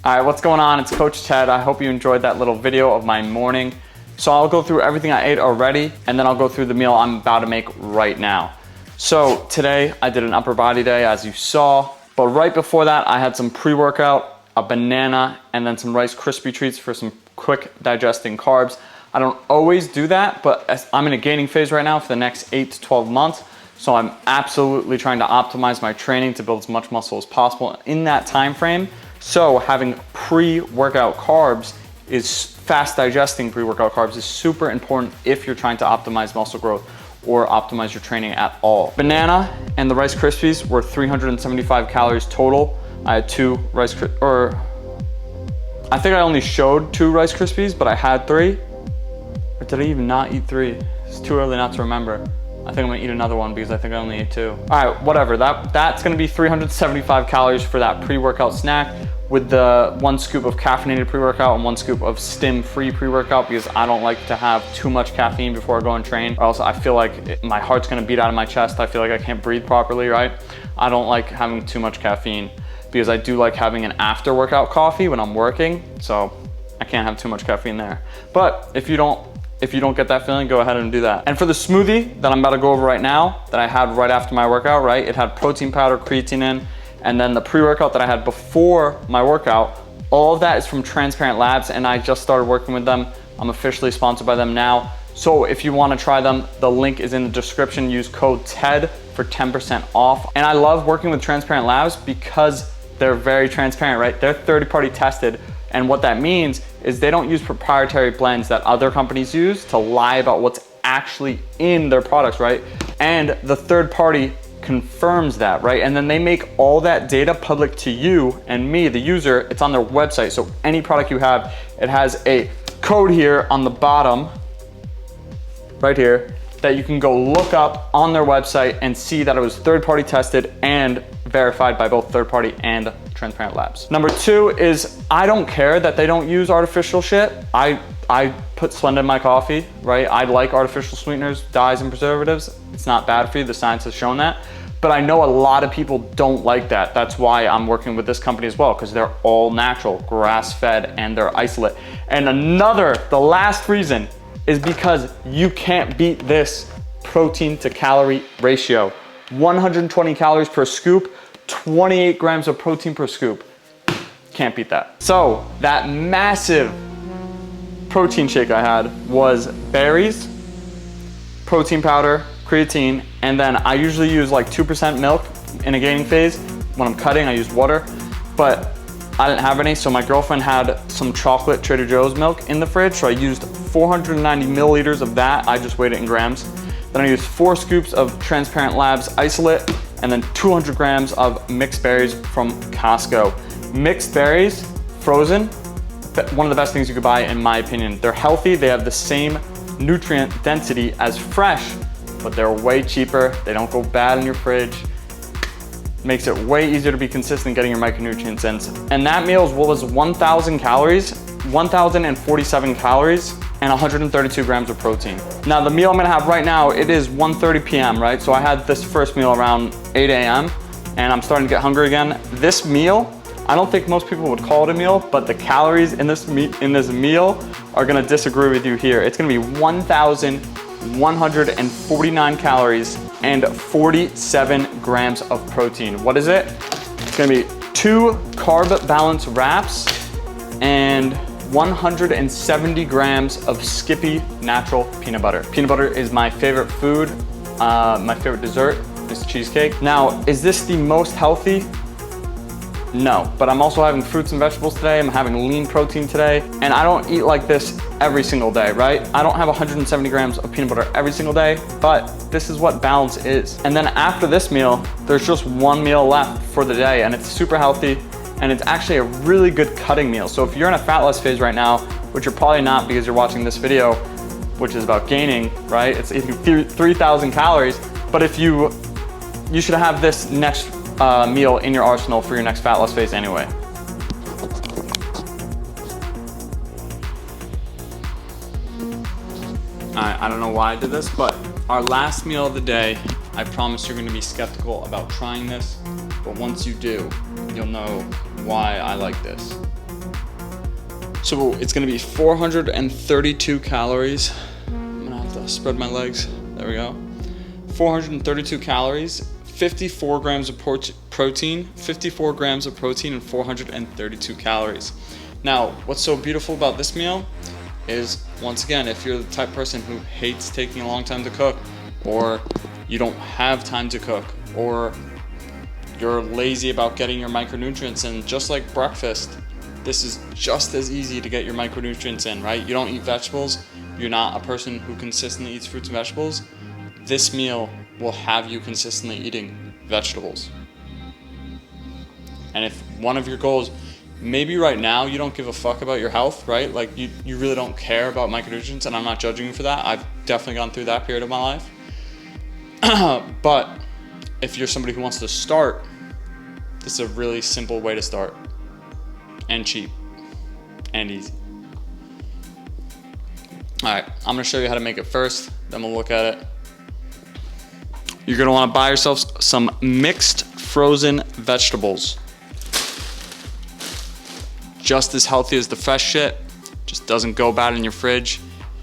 All right, what's going on? It's Coach Ted. I hope you enjoyed that little video of my morning. So I'll go through everything I ate already, and then I'll go through the meal I'm about to make right now. So today I did an upper body day, as you saw, but right before that I had some pre-workout, a banana, and then some Rice Krispie treats for some quick digesting carbs. I don't always do that, but I'm in a gaining phase right now for the next 8 to 12 months. So I'm absolutely trying to optimize my training to build as much muscle as possible in that time frame. So having pre-workout carbs fast digesting pre-workout carbs is super important if you're trying to optimize muscle growth or optimize your training at all. Banana and the Rice Krispies were 375 calories total. I had two Rice Krispies, or I think I only showed 2 Rice Krispies, but I had 3. Or did I even not eat 3? It's too early not to remember. I think I'm gonna eat another one because I think I only ate 2. All right, whatever. That's gonna be 375 calories for that pre-workout snack with the 1 scoop of caffeinated pre-workout and 1 scoop of stim-free pre-workout, because I don't like to have too much caffeine before I go and train, or else I feel like my heart's gonna beat out of my chest. I feel like I can't breathe properly, right? I don't like having too much caffeine because I do like having an after-workout coffee when I'm working, so I can't have too much caffeine there. But if you don't get that feeling, go ahead and do that. And for the smoothie that I'm about to go over right now, that I had right after my workout, right? It had protein powder, creatine in, and then the pre-workout that I had before my workout, all of that is from Transparent Labs, and I just started working with them. I'm officially sponsored by them now. So if you wanna try them, the link is in the description. Use code TED for 10% off. And I love working with Transparent Labs because they're very transparent, right? They're third-party tested. And what that means is they don't use proprietary blends that other companies use to lie about what's actually in their products, right? And the third party confirms that, right? And then they make all that data public to you and me, the user. It's on their website. So any product you have, it has a code here on the bottom, right here, that you can go look up on their website and see that it was third party tested and verified by both third party and Transparent Labs. Number 2 is I don't care that they don't use artificial shit. I put Splenda in my coffee, right? I like artificial sweeteners, dyes, and preservatives. It's not bad for you. The science has shown that. But I know a lot of people don't like that. That's why I'm working with this company as well, because they're all natural, grass-fed, and they're isolate. And the last reason is because you can't beat this protein to calorie ratio. 120 calories per scoop, 28 grams of protein per scoop. Can't beat that. So that massive protein shake I had was berries, protein powder, creatine, and then I usually use like 2% milk in a gaining phase. When I'm cutting, I use water, but I didn't have any, so my girlfriend had some chocolate Trader Joe's milk in the fridge, so I used 490 milliliters of that. I just weighed it in grams. Then I used 4 scoops of Transparent Labs isolate, and then 200 grams of mixed berries from Costco. Mixed berries, frozen, one of the best things you could buy in my opinion. They're healthy, they have the same nutrient density as fresh, but they're way cheaper. They don't go bad in your fridge. Makes it way easier to be consistent getting your micronutrients in. And that meal was 1,000 calories, 1,047 calories, and 132 grams of protein. Now the meal I'm gonna have right now, it is 1:30 p.m., right? So I had this first meal around 8 a.m. and I'm starting to get hungry again. This meal, I don't think most people would call it a meal, but the calories in this meal are gonna disagree with you here. It's gonna be 1,149 calories and 47 grams of protein. What is it? It's gonna be 2 carb balance wraps and 170 grams of Skippy natural peanut butter. Peanut butter is my favorite food. My favorite dessert is cheesecake. Now, is this the most healthy? No, but I'm also having fruits and vegetables today. I'm having lean protein today, and I don't eat like this every single day, right? I don't have 170 grams of peanut butter every single day, but this is what balance is. And then after this meal, there's just 1 meal left for the day, and it's super healthy, and it's actually a really good cutting meal. So if you're in a fat loss phase right now, which you're probably not because you're watching this video, which is about gaining, right? It's eating 3,000 calories, but if you should have this next meal in your arsenal for your next fat loss phase anyway. I don't know why I did this, but our last meal of the day, I promise you're gonna be skeptical about trying this, but once you do, you'll know why I like this. So it's gonna be 432 calories. I'm gonna have to spread my legs. There we go. 432 calories, 54 grams of protein, 54 grams of protein and 432 calories. Now, what's so beautiful about this meal is, once again, if you're the type of person who hates taking a long time to cook, or you don't have time to cook, or you're lazy about getting your micronutrients in, just like breakfast, this is just as easy to get your micronutrients in, right? You don't eat vegetables, you're not a person who consistently eats fruits and vegetables. This meal will have you consistently eating vegetables. And if one of your goals, maybe right now you don't give a fuck about your health, right? Like you really don't care about micronutrients, and I'm not judging you for that. I've definitely gone through that period of my life. But if you're somebody who wants to start, this is a really simple way to start. And cheap. And easy. Alright, I'm going to show you how to make it first, then we'll look at it. You're going to want to buy yourself some mixed frozen vegetables. Just as healthy as the fresh shit, just doesn't go bad in your fridge,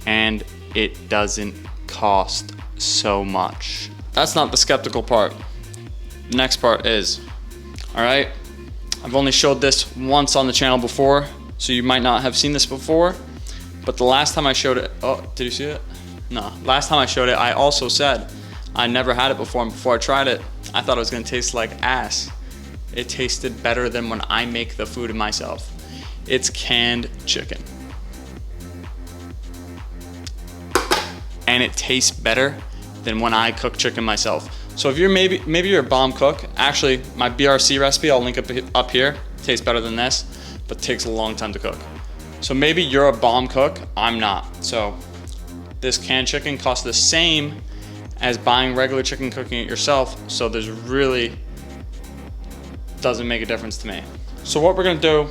and it doesn't cost so much. That's not the skeptical part. The next part is, alright, I've only showed this once on the channel before, so you might not have seen this before, but the last time I showed it, oh, did you see it? No, last time I showed it, I also said I never had it before, and before I tried it, I thought it was gonna taste like ass. It tasted better than when I make the food myself. It's canned chicken. And it tastes better than when I cook chicken myself. So if you're maybe you're a bomb cook, actually my BRC recipe, I'll link up here, tastes better than this, but takes a long time to cook. So maybe you're a bomb cook, I'm not. So this canned chicken costs the same as buying regular chicken, cooking it yourself, so there's really doesn't make a difference to me. So what we're gonna do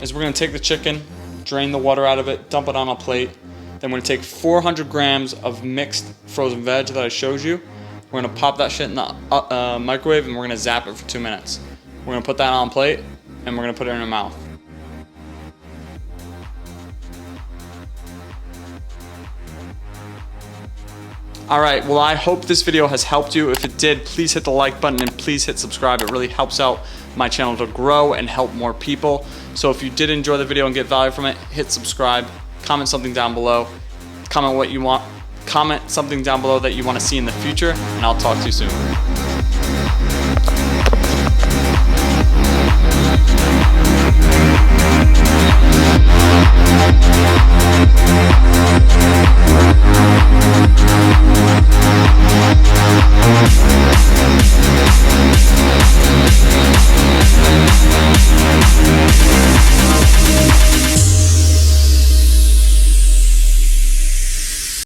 is we're gonna take the chicken, drain the water out of it, dump it on a plate. Then we're gonna take 400 grams of mixed frozen veg that I showed you. We're gonna pop that shit in the microwave, and we're gonna zap it for 2 minutes. We're gonna put that on a plate, and we're gonna put it in our mouth. Alright, well, I hope this video has helped you. If it did, please hit the like button and please hit subscribe. It really helps out my channel to grow and help more people. So if you did enjoy the video and get value from it, hit subscribe, comment something down below, comment what you want, comment something down below that you want to see in the future, and I'll talk to you soon.